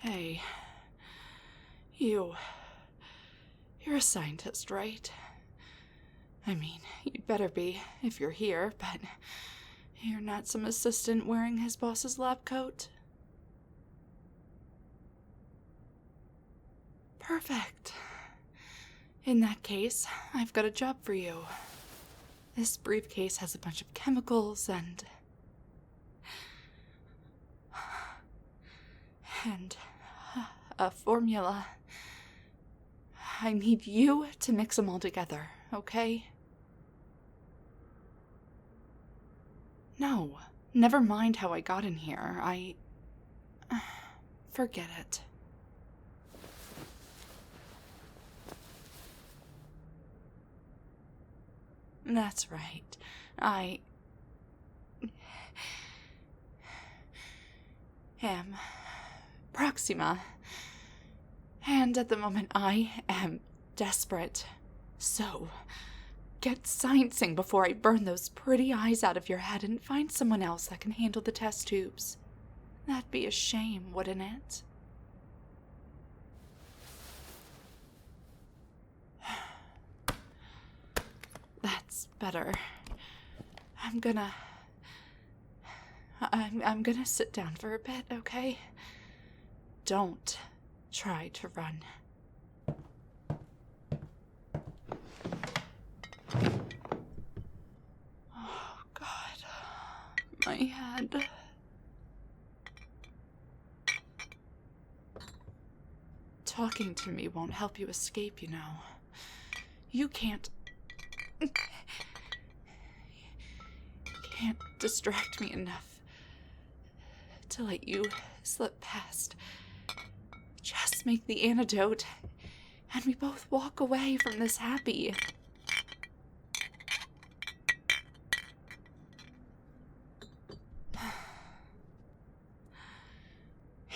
Hey, you're a scientist, right? I mean, you'd better be if you're here, but you're not some assistant wearing his boss's lab coat? Perfect. In that case, I've got a job for you. This briefcase has a bunch of chemicals and a formula. I need you to mix them all together, okay? No, never mind how I got in here. Forget it. That's right. I am Proxima. And at the moment, I am desperate. So, get sciencing before I burn those pretty eyes out of your head and find someone else that can handle the test tubes. That'd be a shame, wouldn't it? That's better. I'm gonna sit down for a bit, okay? Don't try to run. Oh, God. My head. Talking to me won't help you escape, you know. You can't distract me enough to let you slip past. Just make the antidote, and we both walk away from this happy.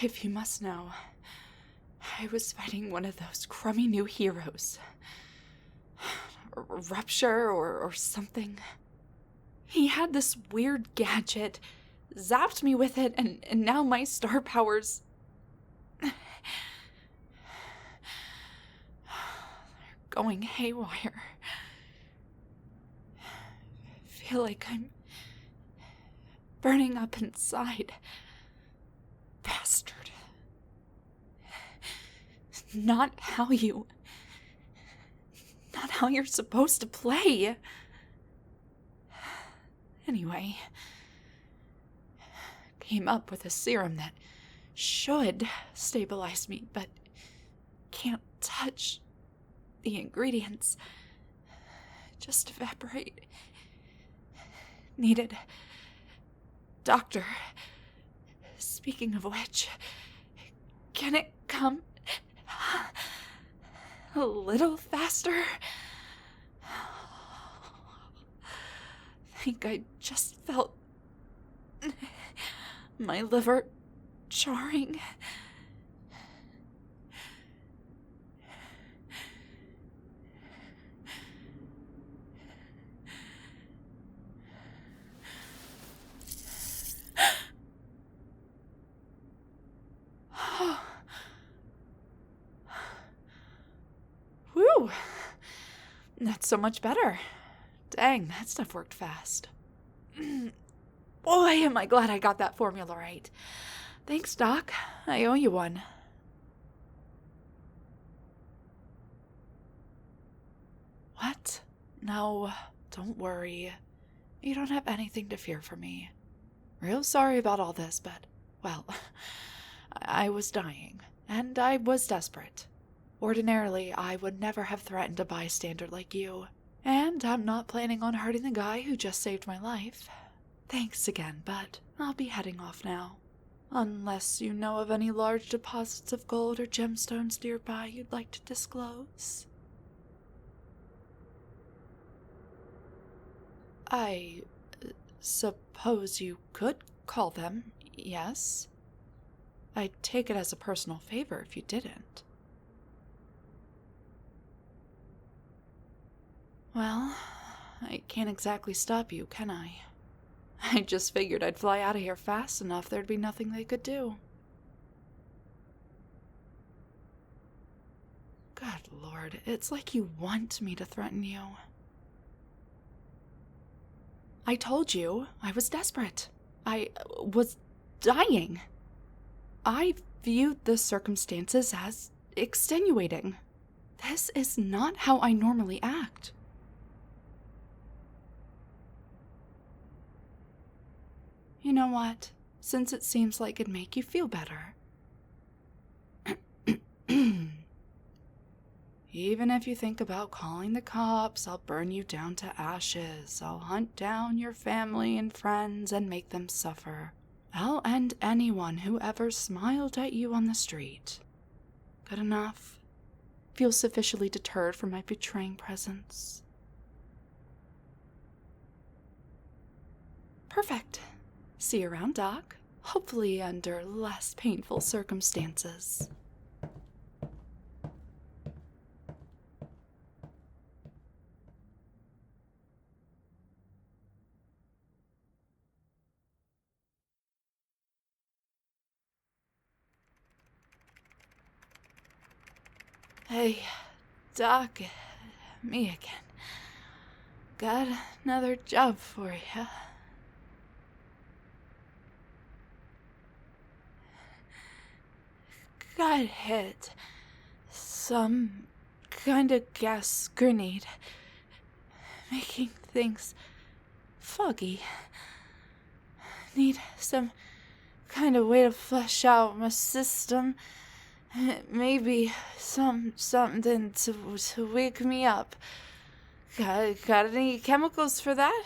If you must know, I was fighting one of those crummy new heroes. Rupture or something. He had this weird gadget, zapped me with it, and now my star powers... they're going haywire. I feel like I'm burning up inside. Bastard. Not how you're supposed to play. Anyway, came up with a serum that should stabilize me, but can't touch the ingredients. Just evaporate. Needed doctor. Speaking of which, can it come a little faster? I think I just felt my liver charring. Whew, that's so much better. Dang, that stuff worked fast. Boy, am I glad I got that formula right. Thanks, Doc. I owe you one. What? No, don't worry. You don't have anything to fear from me. Real sorry about all this, but, well, I was dying, and I was desperate. Ordinarily, I would never have threatened a bystander like you. And I'm not planning on hurting the guy who just saved my life. Thanks again, but I'll be heading off now. Unless you know of any large deposits of gold or gemstones nearby you'd like to disclose. I suppose you could call them, yes? I'd take it as a personal favor if you didn't. Well, I can't exactly stop you, can I? I just figured I'd fly out of here fast enough there'd be nothing they could do. hard. It's like you want me to threaten you. I told you I was desperate. I was dying. I viewed the circumstances as extenuating. This is not how I normally act. You know what? Since it seems like it'd make you feel better. Even if you think about calling the cops, I'll burn you down to ashes. I'll hunt down your family and friends and make them suffer. I'll end anyone who ever smiled at you on the street. Good enough? Feel sufficiently deterred from my betraying presence? Perfect. See you around, Doc. Hopefully under less painful circumstances. Hey, Doc, me again. Got another job for you. Got hit. Some kind of gas grenade. Making things foggy. Need some kind of way to flush out my system. Maybe something to wake me up. Got any chemicals for that?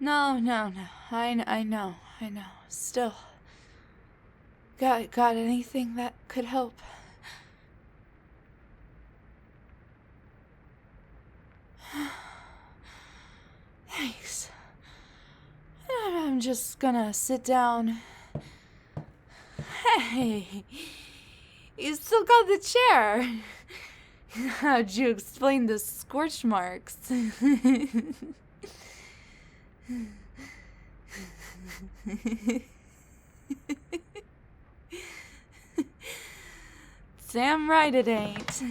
No. I know. Still. Got anything that could help? Thanks. I'm just gonna sit down. Hey, you still got the chair. How'd you explain the scorch marks? Damn right it ain't.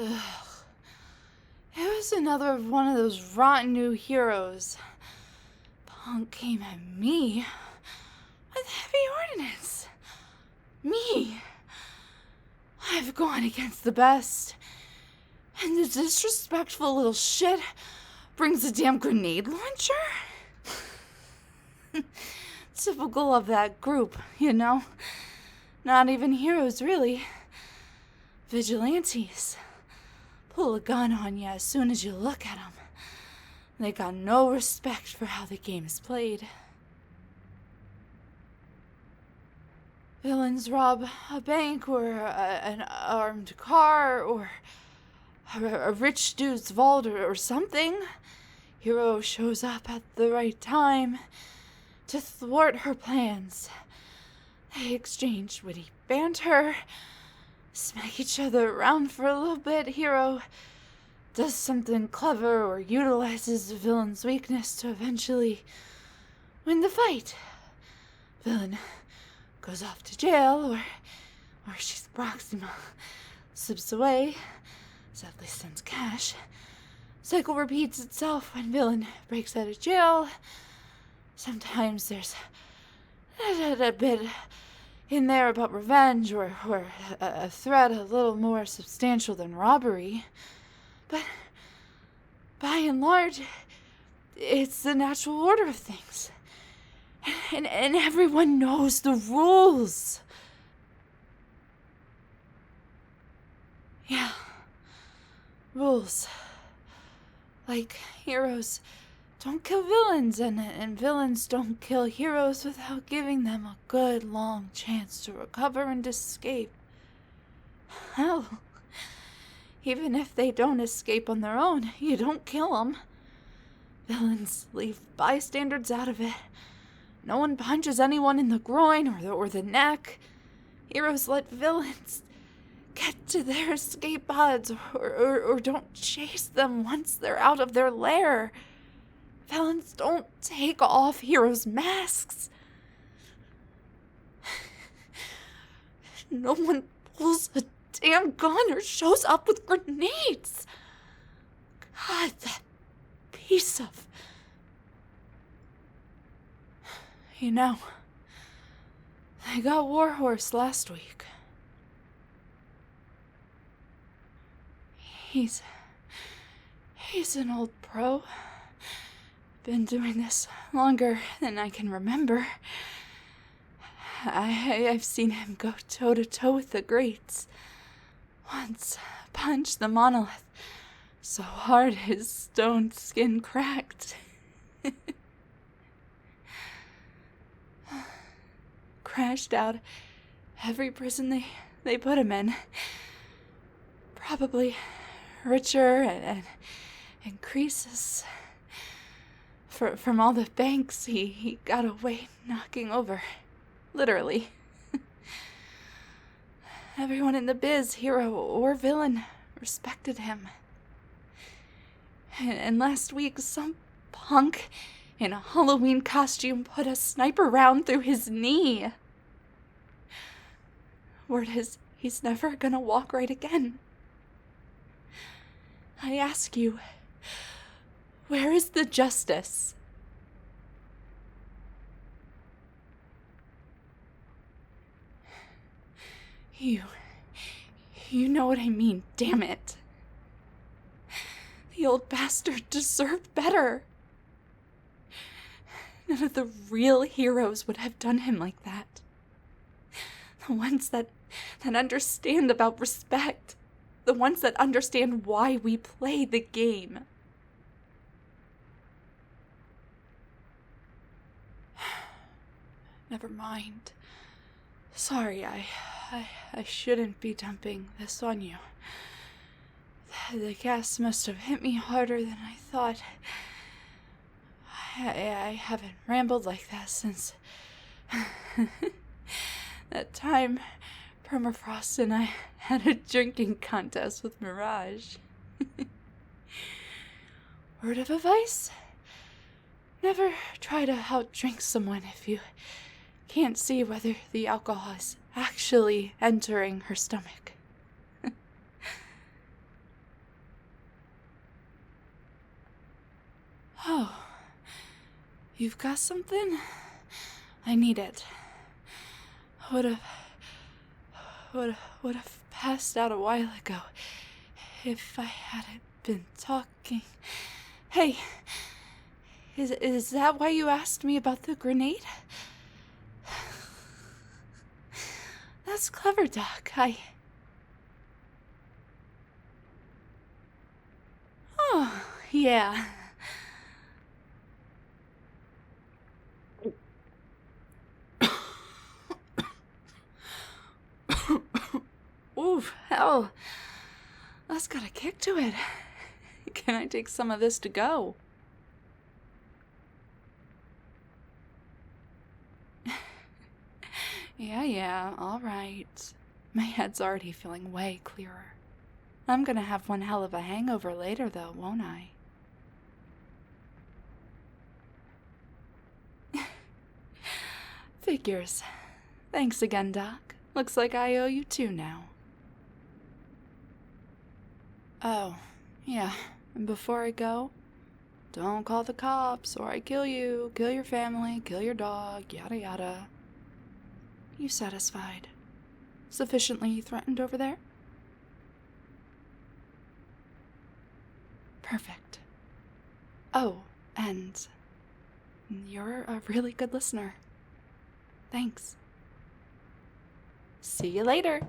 Ugh. It was another one of those rotten new heroes. Punk came at me with heavy ordnance. Me. I've gone against the best. And the disrespectful little shit brings a damn grenade launcher? Typical of that group, you know? Not even heroes, really. Vigilantes. Pull a gun on you as soon as you look at them. They got no respect for how the game is played. Villains rob a bank or an armed car or a rich dude's vault or something. Hero shows up at the right time to thwart her plans. They exchange witty banter, smack each other around for a little bit. Hero does something clever or utilizes the villain's weakness to eventually win the fight. Villain goes off to jail or she's Proxima, slips away, sadly sends cash. Cycle repeats itself when villain breaks out of jail. Sometimes there's a bit in there about revenge or a threat a little more substantial than robbery. But by and large, it's the natural order of things. And everyone knows the rules. Yeah. Rules. Like, heroes don't kill villains, and villains don't kill heroes without giving them a good long chance to recover and escape. Hell, even if they don't escape on their own, you don't kill them. Villains leave bystanders out of it. No one punches anyone in the groin or the neck. Heroes let villains get to their escape pods or don't chase them once they're out of their lair. Villains don't take off heroes' masks. No one pulls a damn gun or shows up with grenades. God, that piece of... You know, I got Warhorse last week. He's an old pro. Been doing this longer than I can remember. I've seen him go toe-to-toe with the greats. Once punched the monolith so hard his stone skin cracked. Crashed out every prison they put him in. Probably richer and increases from all the banks he got away knocking over. Literally. Everyone in the biz, hero or villain, respected him. And last week, some punk in a Halloween costume put a sniper round through his knee. Word is, he's never gonna walk right again. I ask you, where is the justice? You know what I mean, damn it. The old bastard deserved better. None of the real heroes would have done him like that. The ones that understand about respect. The ones that understand why we play the game. Never mind. Sorry, I shouldn't be dumping this on you. The gas must have hit me harder than I thought. I haven't rambled like that since that time Permafrost and I had a drinking contest with Mirage. Word of advice? Never try to outdrink someone if you can't see whether the alcohol is actually entering her stomach. Oh, you've got something? I need it. Would have passed out a while ago if I hadn't been talking. Hey, is that why you asked me about the grenade? That's clever, Doc. Oh, yeah. Ooh, hell. That's got a kick to it. Can I take some of this to go? Yeah, all right. My head's already feeling way clearer. I'm gonna have one hell of a hangover later, though, won't I? Figures. Thanks again, Doc. Looks like I owe you two now. Oh, yeah. And before I go, don't call the cops or I kill you, kill your family, kill your dog, yada yada. You satisfied? Sufficiently threatened over there? Perfect. Oh, and you're a really good listener. Thanks. See you later.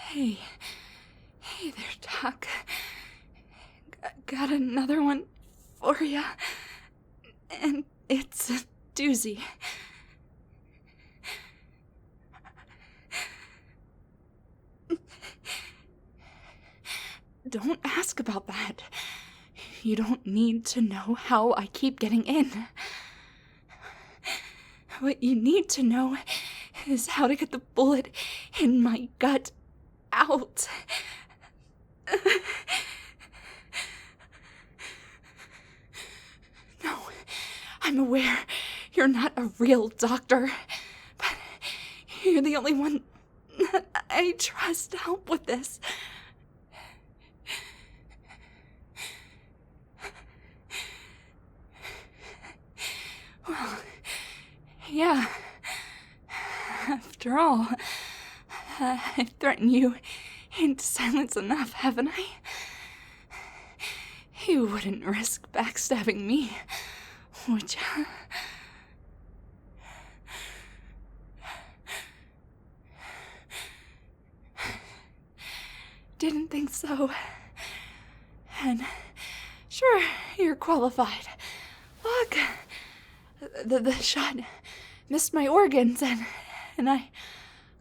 Hey there, Doc. Got another one for ya. And it's a doozy. Don't ask about that. You don't need to know how I keep getting in. What you need to know is how to get the bullet in my gut out. No, I'm aware you're not a real doctor, but you're the only one that I trust to help with this. Well, yeah. After all, I've threatened you into silence enough, haven't I? You wouldn't risk backstabbing me, would you? Didn't think so. And sure, you're qualified. Look, the shot missed my organs, and I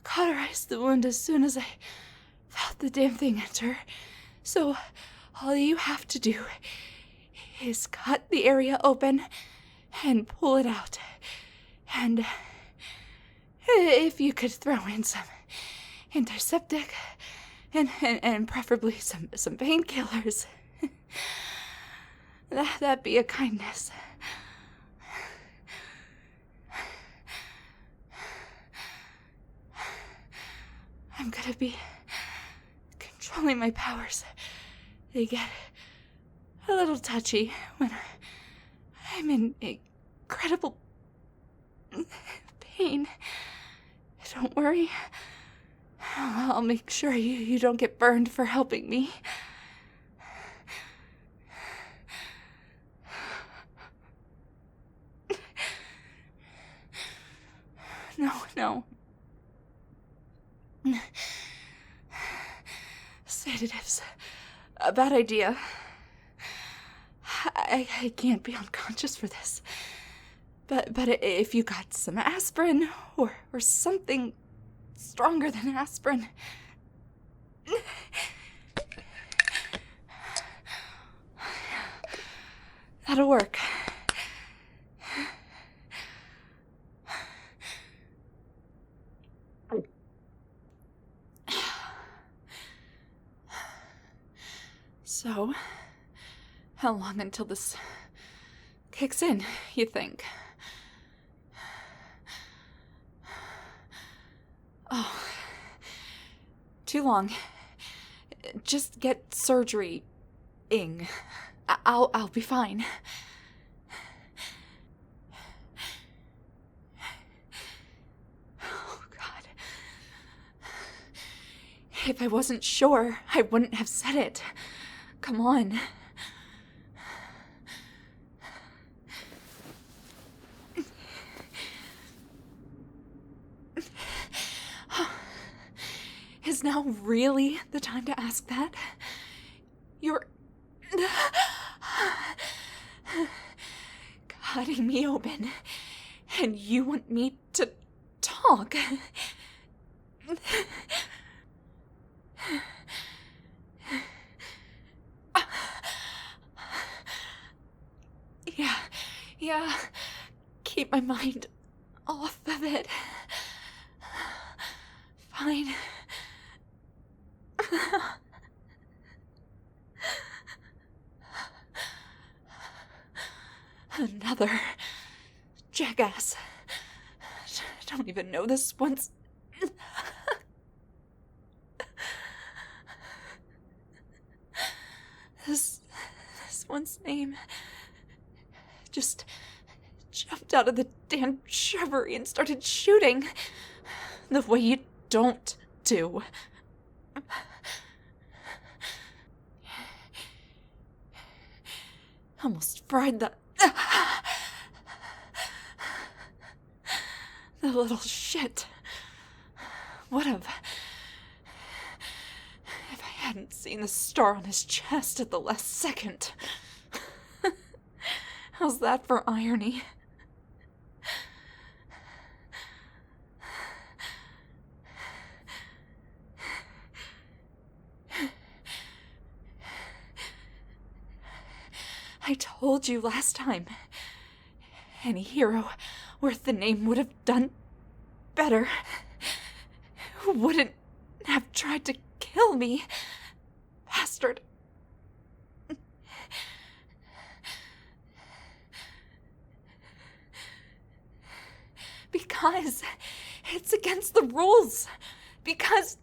cauterized the wound as soon as I felt the damn thing enter. So all you have to do is cut the area open and pull it out. And if you could throw in some antiseptic and preferably some painkillers, that'd be a kindness. I'm gonna be controlling my powers. They get a little touchy when I'm in incredible pain. Don't worry. I'll make sure you don't get burned for helping me. No. Sedatives. A bad idea. I can't be unconscious for this. But if you got some aspirin or something stronger than aspirin. That'll work. So, how long until this kicks in, you think? Oh, too long. Just get surgery-ing. I'll be fine. Oh, God. If I wasn't sure, I wouldn't have said it. Come on. Is now really the time to ask that? You're cutting me open, and you want me to talk? Yeah, keep my mind off of it. Fine. Another jackass. Don't even know this one's... This one's name just jumped out of the damn shrubbery and started shooting. The way you don't do. Almost fried the little shit. Would've. If I hadn't seen the star on his chest at the last second. How's that for irony? I told you last time. Any hero worth the name would have done better. Wouldn't have tried to kill me. Bastard. Because it's against the rules. Because...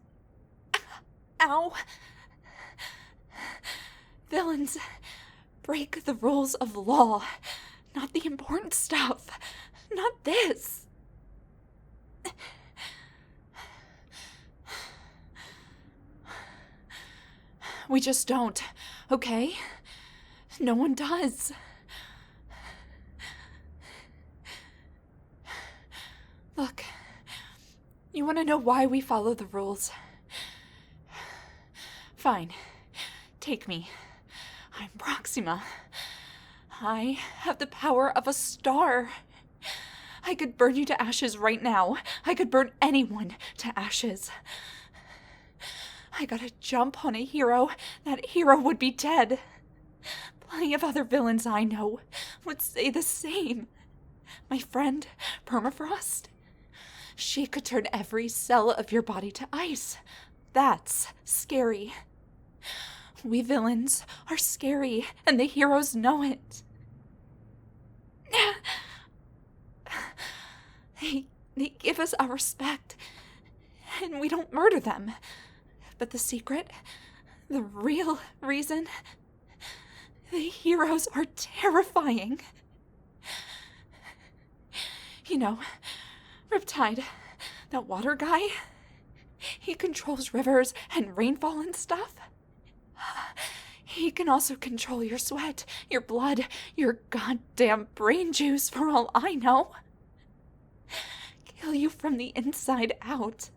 Ow. Villains break the rules of law. Not the important stuff. Not this. We just don't, okay? No one does. Look, you want to know why we follow the rules? Fine, take me. I'm Proxima. I have the power of a star. I could burn you to ashes right now. I could burn anyone to ashes. I gotta jump on a hero. That hero would be dead. Plenty of other villains I know would say the same. My friend, Permafrost. She could turn every cell of your body to ice. That's scary. We villains are scary, and the heroes know it. They give us our respect, and we don't murder them. But the secret, the real reason, the heroes are terrifying. You know, Riptide, that water guy, he controls rivers and rainfall and stuff. He can also control your sweat, your blood, your goddamn brain juice for all I know. Kill you from the inside out.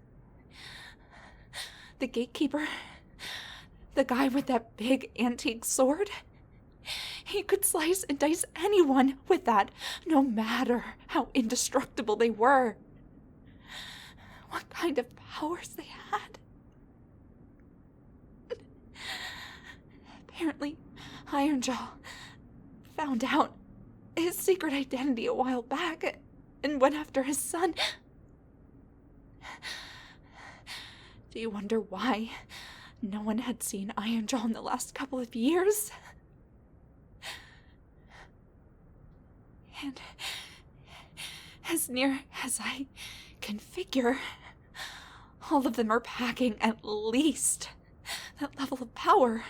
The gatekeeper, the guy with that big antique sword, he could slice and dice anyone with that, no matter how indestructible they were. What kind of powers they had. Apparently, 𝐚𝐮𝐼𝐿 found out his secret identity a while back and went after his son. Do you wonder why no one had seen 𝐚𝐼𝐿 in the last couple of years? And as near as I can figure, all of them are packing at least that level of power.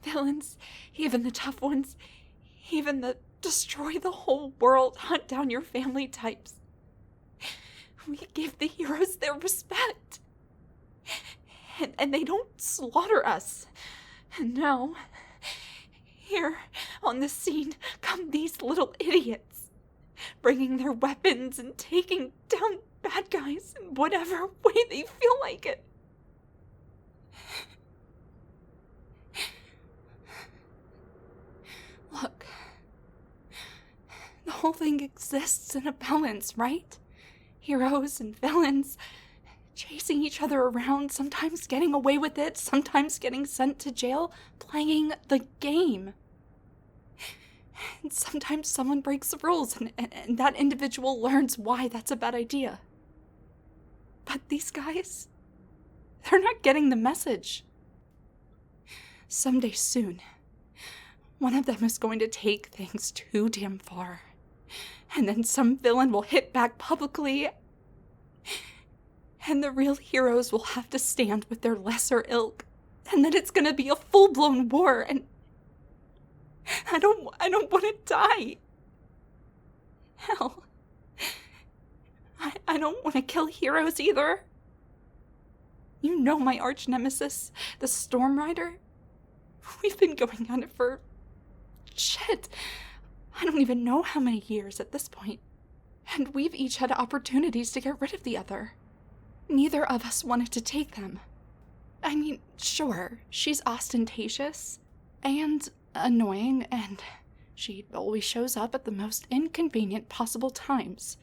Villains, even the tough ones, even the destroy the whole world, hunt down your family types. We give the heroes their respect. And they don't slaughter us. And now, here on the scene come these little idiots, bringing their weapons and taking down bad guys in whatever way they feel like it. Look, the whole thing exists in a balance, right? Heroes and villains chasing each other around, sometimes getting away with it, sometimes getting sent to jail, playing the game. And sometimes someone breaks the rules, and that individual learns why that's a bad idea. But these guys, they're not getting the message. Someday soon, one of them is going to take things too damn far. And then some villain will hit back publicly, and the real heroes will have to stand with their lesser ilk. And then it's gonna be a full-blown war, and I don't want to die. Hell, I don't want to kill heroes either. You know my arch nemesis, the Storm Rider? We've been going on it for... shit, I don't even know how many years at this point. And we've each had opportunities to get rid of the other. Neither of us wanted to take them. I mean, sure, she's ostentatious and annoying, and she always shows up at the most inconvenient possible times.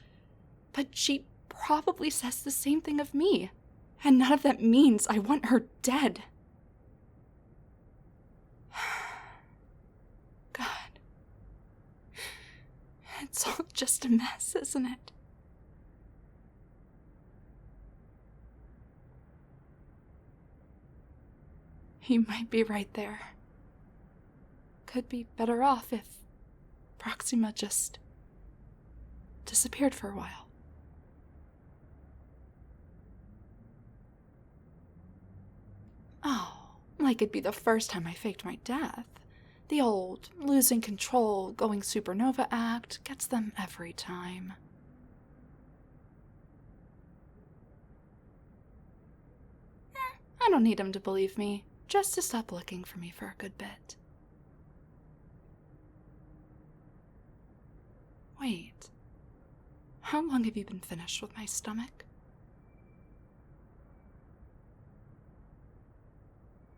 But she probably says the same thing of me, and none of that means I want her dead. It's all just a mess, isn't it? You might be right there. Could be better off if Proxima just disappeared for a while. Oh, like it'd be the first time I faked my death. The old losing control, going supernova act gets them every time. I don't need him to believe me, just to stop looking for me for a good bit. Wait, how long have you been finished with my stomach?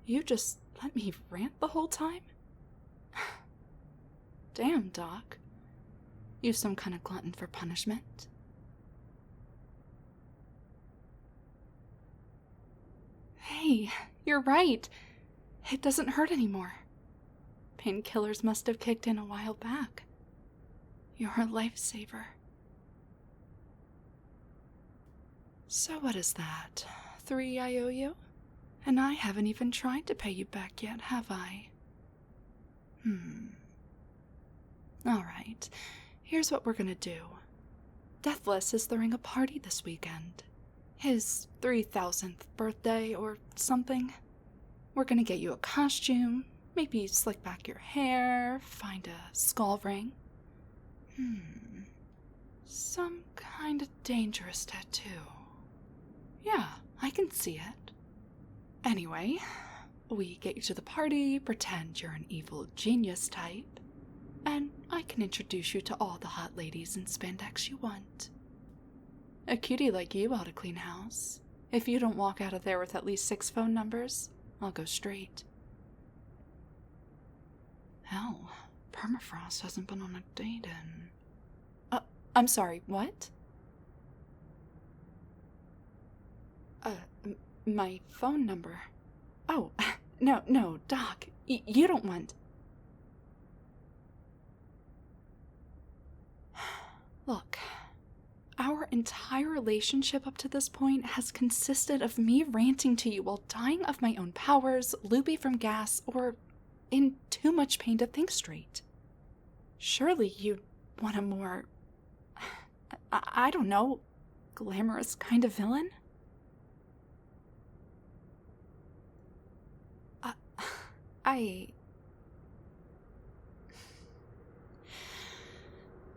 You just let me rant the whole time? Damn, Doc. You some kind of glutton for punishment? Hey, you're right. It doesn't hurt anymore. Painkillers must have kicked in a while back. You're a lifesaver. So what is that? 3 I owe you? And I haven't even tried to pay you back yet, have I? Alright, here's what we're gonna do. Deathless is throwing a party this weekend. His 3,000th birthday or something. We're gonna get you a costume, maybe slick back your hair, find a skull ring. Some kind of dangerous tattoo. Yeah, I can see it. Anyway, we get you to the party, pretend you're an evil genius type, and I can introduce you to all the hot ladies in spandex you want. A cutie like you ought to clean house. If you don't walk out of there with at least 6 phone numbers, I'll go straight. Hell, Permafrost hasn't been on a date in... I'm sorry, what? My phone number. Oh, no, Doc, you don't want... Look, our entire relationship up to this point has consisted of me ranting to you while dying of my own powers, loopy from gas, or in too much pain to think straight. Surely you'd want a more, I don't know, glamorous kind of villain?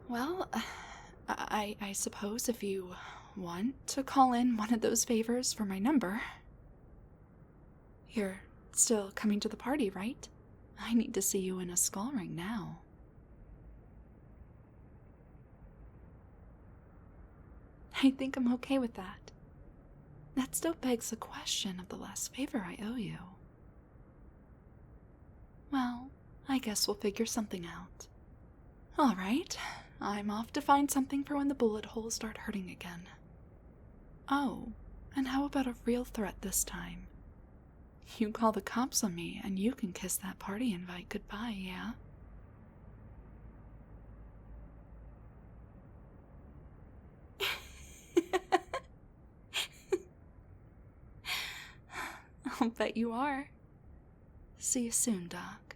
Well, I suppose if you want to call in one of those favors for my number. You're still coming to the party, right? I need to see you in a skull ring now. I think I'm okay with that. That still begs the question of the last favor I owe you. Well, I guess we'll figure something out. All right, I'm off to find something for when the bullet holes start hurting again. Oh, and how about a real threat this time? You call the cops on me and you can kiss that party invite goodbye, yeah? I'll bet you are. See you soon, Doc.